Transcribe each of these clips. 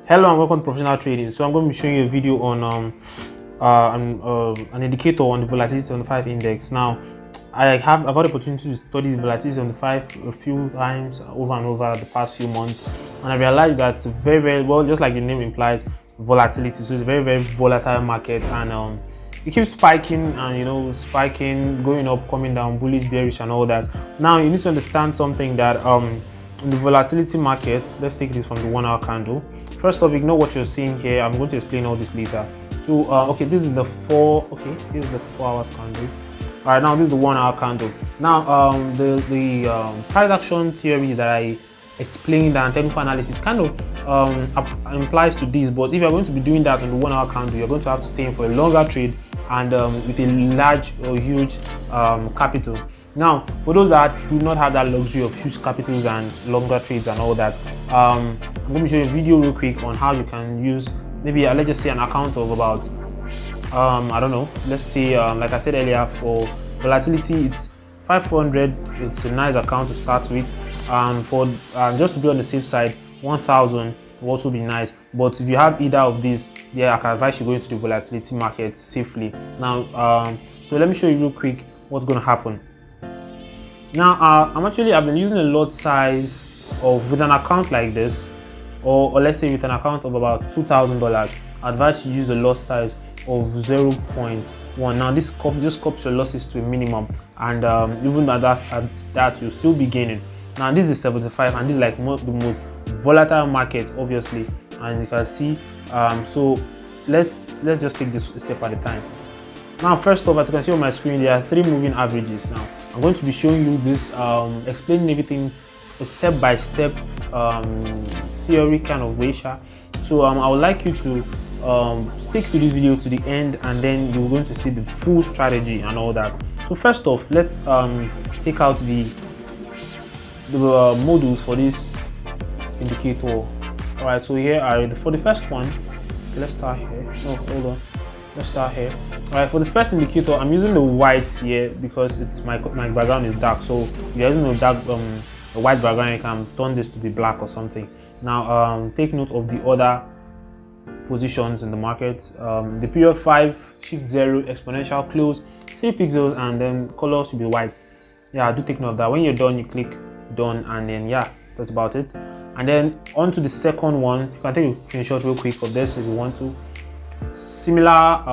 Hello and welcome to Professional Trading. So I'm going to be showing you a video on an indicator on the volatility 75 index. Now I've had the opportunity to study the volatility 75 a few times over and over the past few months, and I realized that it's very well, just like the name implies, volatility. So it's a very volatile market, and it keeps spiking and spiking, going up, coming down, bullish, bearish, and all that. Now you need to understand something that in the volatility market, let's take this from the 1 hour candle. First off, ignore what you're seeing here. I'm going to explain all this later. So okay, this is the 4 hours candle. All right, now this is the 1 hour candle. Now the price action theory that I explained and technical analysis kind of implies to this, but if you're going to be doing that on the 1 hour candle, you're going to have to stay in for a longer trade and with a large or huge capital. Now, for those that do not have that luxury of huge capitals and longer trades and all that, I'm going to show you a video real quick on how you can use maybe let's just say an account of about I don't know, let's say like I said earlier, for volatility it's 500. It's a nice account to start with, and for just to be on the safe side, 1000 will also be nice. But if you have either of these, yeah, I can advise you go into the volatility market safely. Now so let me show you real quick what's going to happen. Now I've been using a lot size of, with an account like this, or let's say with an account of about $2,000, I advise you use a lot size of 0.1. Now this just cuts your losses to a minimum, and even at that you'll still be gaining. Now this is 75, and this is like the most volatile market, obviously, and you can see. So let's just take this a step at a time. Now first off, as you can see on my screen, there are 3 moving averages. Now I'm going to be showing you this, explaining everything a step-by-step theory kind of way. So I would like you to stick to this video to the end, and then you're going to see the full strategy and all that. So first off, let's take out the modules for this indicator. All right, so here are for the first one. Okay, let's start here. No, hold on. Let's start here. All right, for the first indicator, I'm using the white here because it's my background is dark. So if you're using a white background, you can turn this to be black or something. Now take note of the other positions in the market. The period 5 shift 0 exponential close 3 pixels, and then color should be white. Yeah, do take note of that. When you're done, you click done, and then yeah, that's about it. And then on to the second one. You can take a screenshot real quick of this if you want to. Similar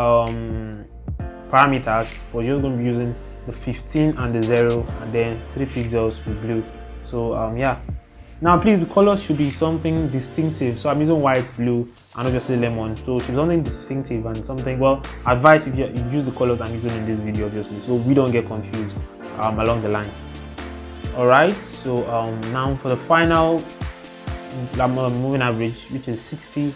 parameters, but you're going to be using the 15 and the 0, and then 3 pixels with blue. So yeah, now please, the colors should be something distinctive. So I'm using white, blue, and obviously lemon. So it should be something distinctive and something, well, advice if you use the colors I'm using in this video, obviously, so we don't get confused along the line. All right, so now for the final moving average, which is 60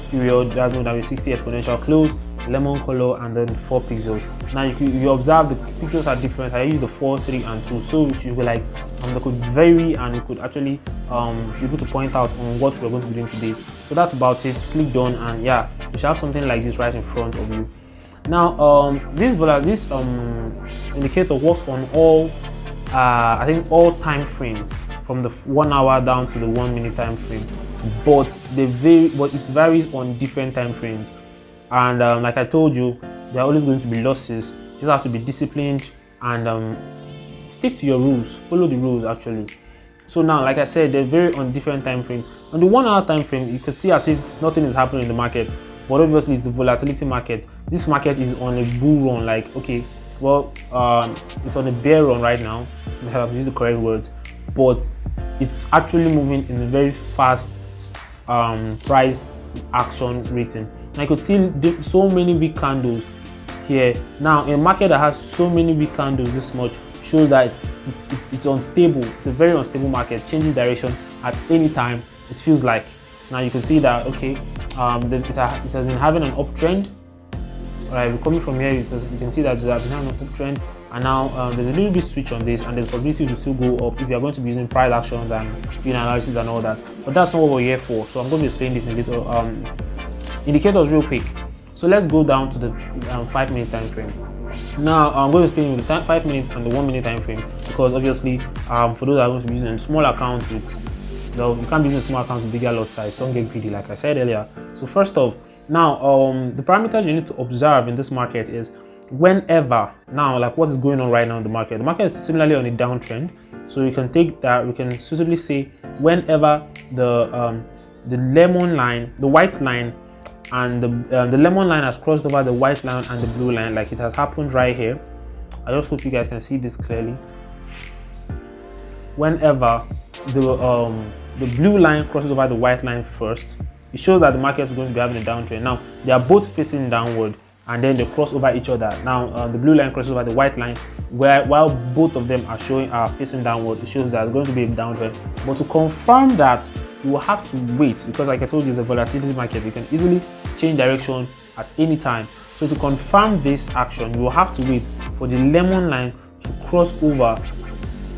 period, that's going to be 60 exponential close, lemon color, and then 4 pixels. Now you observe the pixels are different. I use the 4, 3, and 2, so it should be like they could vary, and you could actually be able to point out on what we're going to be doing today. So that's about it. Click done, and yeah, you should have something like this right in front of you. Now this indicator works on all I think all time frames, from the 1 hour down to the 1 minute time frame, but it varies on different time frames. And like I told you, there are always going to be losses. You just have to be disciplined and stick to your rules, follow the rules actually. So now, like I said, they vary on different time frames. On the 1 hour time frame, you can see as if nothing is happening in the market, but obviously it's the volatility market. This market is on a bull run, like, okay, well, it's on a bear run right now. I have used the correct words, but it's actually moving in a very fast price action rating. And I could see so many weak candles here. Now, a market that has so many weak candles this much shows that it's unstable. It's a very unstable market, changing direction at any time, it feels like. Now you can see that, okay, it has been having an uptrend. All right, coming from here, you can see that it has been having an uptrend, and now there's a little bit switch on this, and there's possibility to still go up if you are going to be using price actions and doing analysis and all that. But that's not what we're here for. So I'm going to explain this in little indicators real quick. So let's go down to the 5 minute time frame. Now I'm going to explain with the 5 minutes and the 1 minute time frame, because obviously for those that are going to be using a small account with Well, you can't be using small accounts with bigger lot size. Don't get greedy, like I said earlier. So first off, now the parameters you need to observe in this market is whenever, now like what is going on right now in the market. The market is similarly on a downtrend, so you can take that, we can suitably say whenever the lemon line, the white line, and the lemon line has crossed over the white line and the blue line, like it has happened right here. I just hope you guys can see this clearly. Whenever the blue line crosses over the white line first, it shows that the market is going to be having a downtrend. Now they are both facing downward, and then they cross over each other. Now the blue line crosses over the white line, while both of them are facing downward. It shows that it's going to be a downtrend. But to confirm that, you will have to wait, because like I told you, it's a volatility market. You can easily change direction at any time. So to confirm this action, you will have to wait for the lemon line to cross over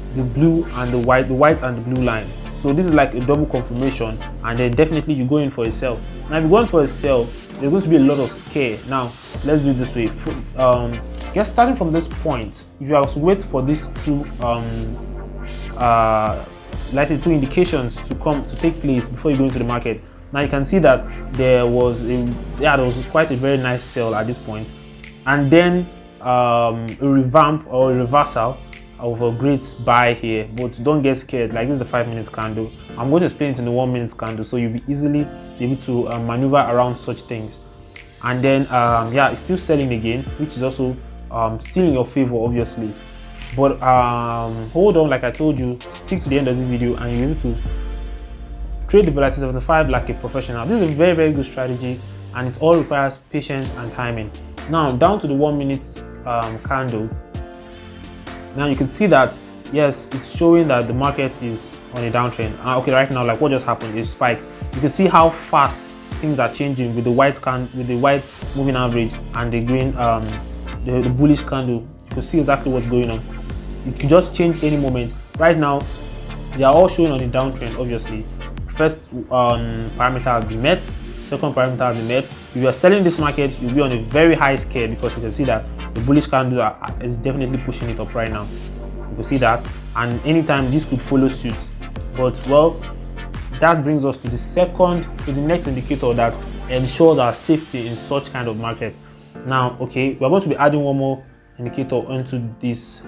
the blue and the white and the blue line. So this is like a double confirmation, and then definitely you go in for a sell. Now if you go in for a sell, there's going to be a lot of scare. Now let's do it this way. Just starting from this point, if you have to wait for these two let's say two indications to take place before you go into the market. Now you can see that there was quite a very nice sell at this point, and then a revamp or a reversal of a great buy here. But don't get scared, like this is a 5 minutes candle. I'm going to explain it in the 1 minute candle, so you'll be easily able to maneuver around such things. And then yeah, it's still selling again, which is also still in your favor, obviously. But hold on, like I told you, stick to the end of this video and you're able to trade the volatility 75 like a professional. This is a very, very good strategy, and it all requires patience and timing. Now down to the 1 minute candle. Now you can see that yes, it's showing that the market is on a downtrend. Okay, right now, like what just happened is spike. You can see how fast things are changing with the white moving average and the green the bullish candle. You can see exactly what's going on. It could just change any moment. Right now they are all showing on a downtrend. Obviously, first parameter has been met, second parameter has been met. If you are selling this market, you'll be on a very high scale, because you can see that the bullish candle is definitely pushing it up right now. You can see that, and anytime this could follow suit. But well, that brings us to the next indicator that ensures our safety in such kind of market. Now, okay, we're going to be adding one more indicator onto this.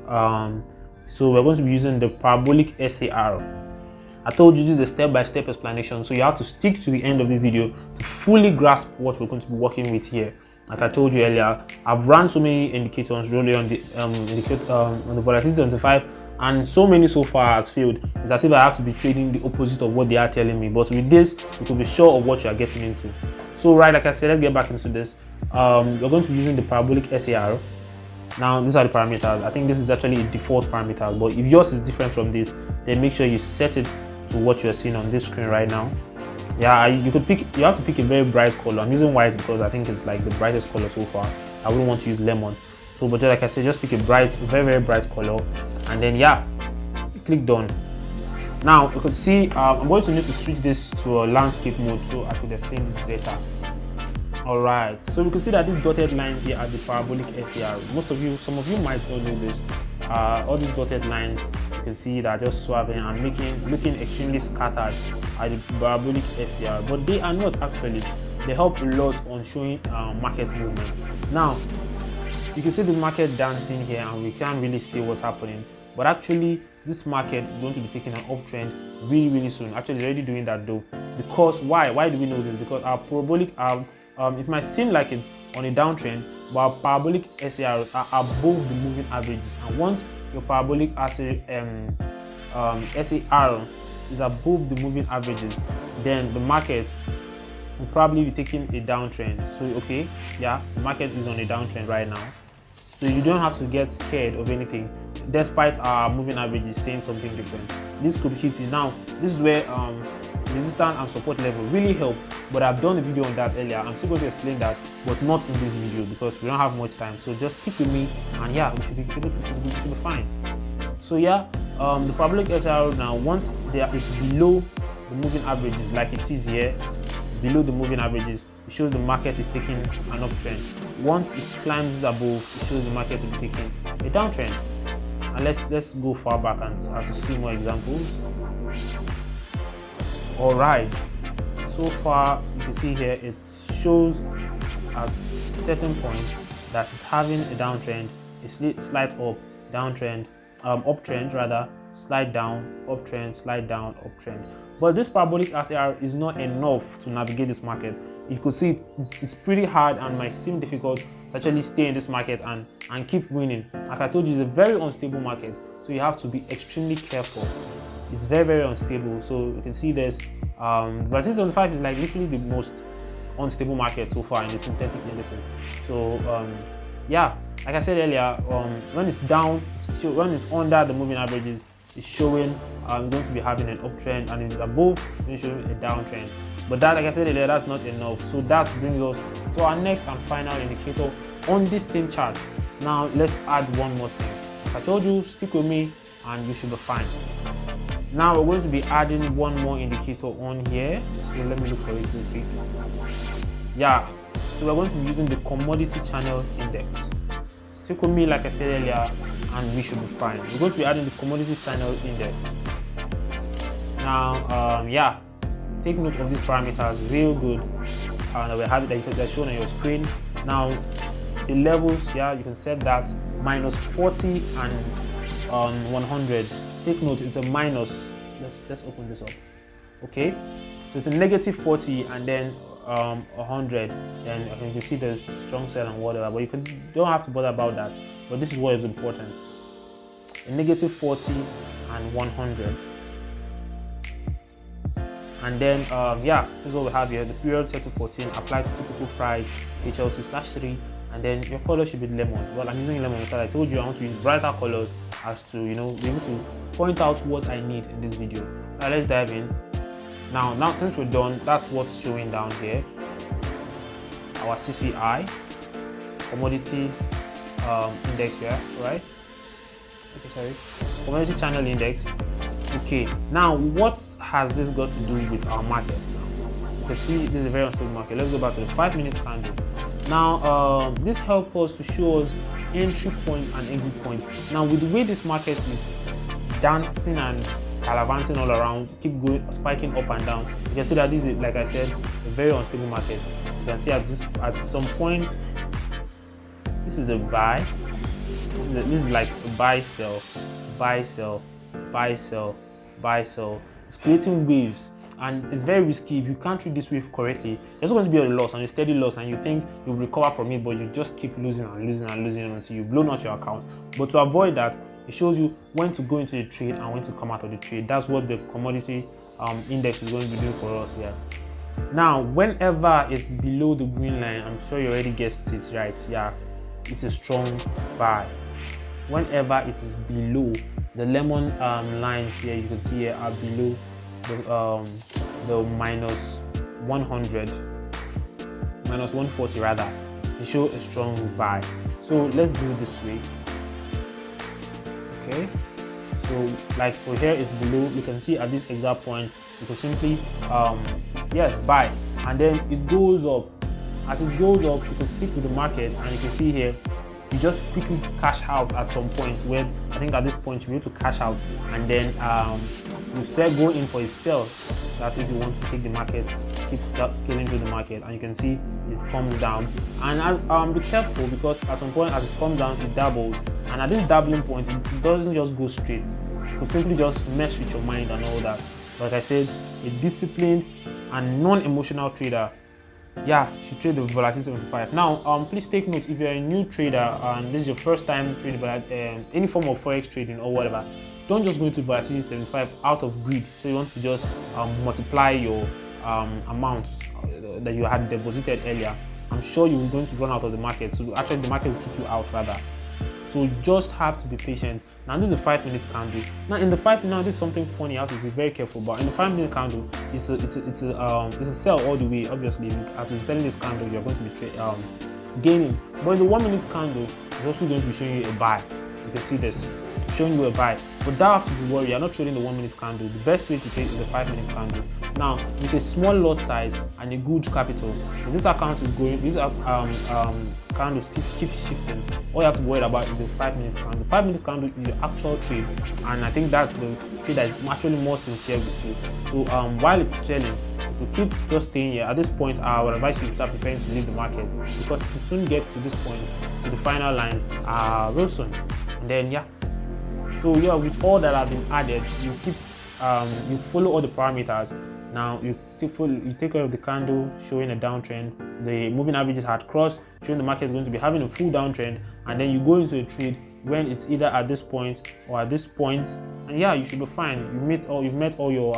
So we're going to be using the parabolic SAR. I told you this is a step-by-step explanation, so you have to stick to the end of this video to fully grasp what we're going to be working with here. Like I told you earlier, I've run so many indicators really on the on the volatility 75, and so many so far has failed. It's as if I have to be trading the opposite of what they are telling me. But with this, you can be sure of what you are getting into. So right, like I said, let's get back into this. We're going to be using the parabolic SAR. Now these are the parameters. I think this is actually a default parameter, but if yours is different from this, then make sure you set it to what you're seeing on this screen right now. Yeah, you have to pick a very bright color. I'm using white because I think it's like the brightest color so far. I wouldn't want to use lemon. So but like I said, just pick a very, very bright color, and then yeah, click done. Now you can see I'm going to need to switch this to a landscape mode so I could explain this better. Alright, so we can see that these dotted lines here are the parabolic SAR. Some of you might not know this. All these dotted lines, you can see that are just swapping and looking extremely scattered at the parabolic SAR, but they are not actually. They help a lot on showing market movement. Now you can see the market dancing here, and we can't really see what's happening, but actually this market is going to be taking an uptrend really soon. Actually, it's already doing that though. Because why do we know this? Because our parabolic it might seem like it's on a downtrend, but our parabolic SAR are above the moving averages, and once your parabolic SAR is above the moving averages, then the market will probably be taking a downtrend. So okay, yeah, the market is on a downtrend right now, so you don't have to get scared of anything, despite our moving averages saying something different. This could hit you. Now this is where resistance and support level really help, but I've done a video on that earlier. I'm still going to explain that, but not in this video because we don't have much time. So just stick with me, and yeah, we should be fine. So yeah, the parabolic SR now, once it's below the moving averages, like it is here, below the moving averages, it shows the market is taking an uptrend. Once it climbs above, it shows the market is taking a downtrend. And let's go far back and to see more examples. All right, so far you can see here it shows at certain points that it's having a downtrend, a slight up, downtrend, uptrend rather, slide down, uptrend, slide down, uptrend. But this parabolic RCR is not enough to navigate this market. You could see it's pretty hard and might seem difficult to actually stay in this market and keep winning. Like I told you, it's a very unstable market, so you have to be extremely careful. It's very unstable. So you can see this volatility 75 is like literally the most unstable market so far in the synthetic indices. So yeah, like I said earlier, when it's down, when it's under the moving averages, it's showing going to be having an uptrend, and it's above, it's showing a downtrend. But that, like I said earlier, that's not enough. So that brings us to our next and final indicator on this same chart. Now let's add one more thing. Like I told you, stick with me and you should be fine. Now we're going to be adding one more indicator on here. So let me look for it real quick. Yeah, so we're going to be using the commodity channel index. Stick with me, like I said earlier, and we should be fine. We're going to be adding the commodity channel index. Now, yeah, take note of these parameters real good. We have it that they're shown on your screen. Now, the levels, yeah, you can set that minus 40 and 100. Take note, it's a minus. Let's open this up. Okay, so it's a negative 40 and then 100. Then you can see the strong sell and whatever, but you don't have to bother about that. But this is what is important: a negative 40 and 100. And then yeah, this is what we have here. The period set to 14, apply to typical price HLC/3, and then your color should be lemon. Well, I'm using lemon because I told you I want to use brighter colors as to, you know, be able to point out what I need in this video. Now let's dive in. Now since we're done, that's what's showing down here. Our CCI commodity index here, right? Okay, sorry, commodity channel index. Okay, now what has this got to do with our markets? You can see this is a very unstable market. Let's go back to the 5-minute candle. Now this helps us to show us entry point and exit point. Now with the way this market is dancing and gallivanting all around, keep going, spiking up and down, you can see that this is, like I said, a very unstable market. You can see at some point this is a buy, this is like a buy sell, buy sell, buy sell, buy sell. It's creating waves, and it's very risky. If you can't read this wave correctly, there's going to be a loss, and a steady loss, and you think you'll recover from it, but you just keep losing and losing and losing until you blow out your account. But to avoid that, it shows you when to go into the trade and when to come out of the trade. That's what the commodity index is going to be doing for us here. Now, whenever it's below the green line, I'm sure you already guessed it, right? Yeah, it's a strong buy. Whenever it is below the lemon lines here, you can see here are below the minus 100, minus 140 rather, they show a strong buy. So let's do it this way. Okay, so like for here it's below, you can see at this exact point you can simply yes, buy, and then it goes up. As it goes up, you can stick with the market, and you can see here you just quickly cash out at some point, where I think at this point you need to cash out, and then you go in for a sell. That's if you want to take the market, keep scaling through the market, and you can see it comes down. And be careful, because at some point as it comes down, it doubles, and at this doubling point it doesn't just go straight. It will simply just mess with your mind and all that. Like I said, a disciplined and non-emotional trader, yeah, should trade the volatility 75. Now, please take note, if you're a new trader and this is your first time trading any form of forex trading or whatever, don't just go into volatility 75 out of greed. So you want to just multiply your amount that you had deposited earlier. I'm sure you're going to run out of the market. So actually, the market will kick you out rather. So you just have to be patient. Now this is a 5-minute candle. Now in the 5 minutes, this is something funny. You have to be very careful. But in the 5-minute candle, it's a sell all the way. Obviously, after you're selling this candle, you're going to be gaining. But in the 1-minute candle, it's also going to be showing you a buy. You can see this showing you a buy. But don't have to be worried. You're not trading the 1-minute candle. The best way to trade is the 5-minute candle. Now with a small lot size and a good capital, so this account is going. This candle still keeps shifting, all you have to worry about is the 5 minute candle. 5 minute candle is your actual trade, and I think that's the trade that is actually more sincere with you. So while it's selling, to keep just staying here at this point, I would advise you to start preparing to leave the market, because to soon get to this point, to the final line, real soon. And then so with all that have been added, you keep you follow all the parameters. Now you take care of the candle showing a downtrend, the moving averages had crossed, showing the market is going to be having a full downtrend, and then you go into a trade when it's either at this point or at this point, and you should be fine. You've met all your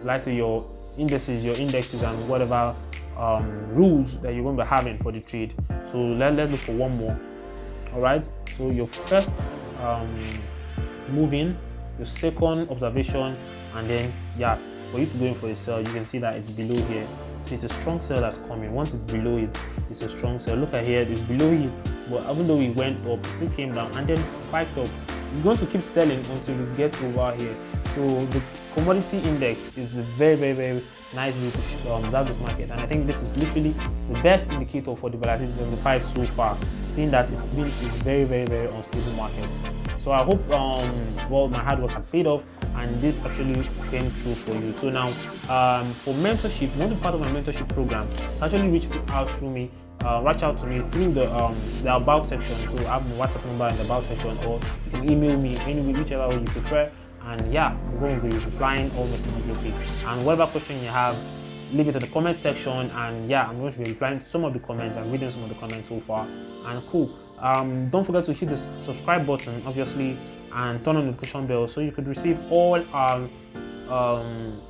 let's say your indexes and whatever rules that you're going to be having for the trade. So let's look for one more. All right, so your first move in, your second observation, and then for you to go in for a sell, you can see that it's below here. So it's a strong sell that's coming. Once it's below it, it's a strong sell. Look at here, it's below it, but even though it went up, it still came down and then spiked up. It's going to keep selling until it gets over here. So the commodity index is a very, very, very nice way to observe this market, and I think this is literally the best indicator for the volatility 75 so far, seeing that it's been a very, very, very unstable market. So I hope my hard work has paid off, and this actually came true for you. So now for mentorship, you want to be part of my mentorship program, actually reach out to me through the about section. So I have my WhatsApp number in the about section, or you can email me whichever way you prefer. And I'm going to be replying all messages real quick. And whatever question you have, leave it in the comment section. And I'm going to be replying to some of the comments and reading some of the comments so far. And cool. Don't forget to hit the subscribe button, obviously, and turn on the notification bell so you could receive all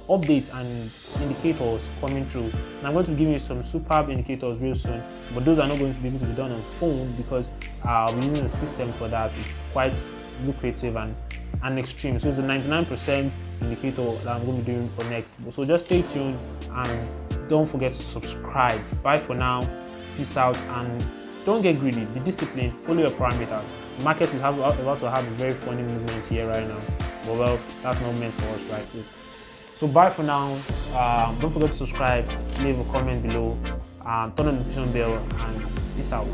updates and indicators coming through. And I'm going to give you some superb indicators real soon, but those are not going to be able to be done on phone, because we're using a system for that. It's quite lucrative and extreme. So it's a 99% indicator that I'm going to be doing for next. So just stay tuned and don't forget to subscribe. Bye for now. Peace out, and don't get greedy. Be disciplined. Follow your parameters. The market is about to have a very funny movement here right now, but well, that's not meant for us, right? So bye for now. Don't forget to subscribe, leave a comment below, turn on the notification bell, and peace out.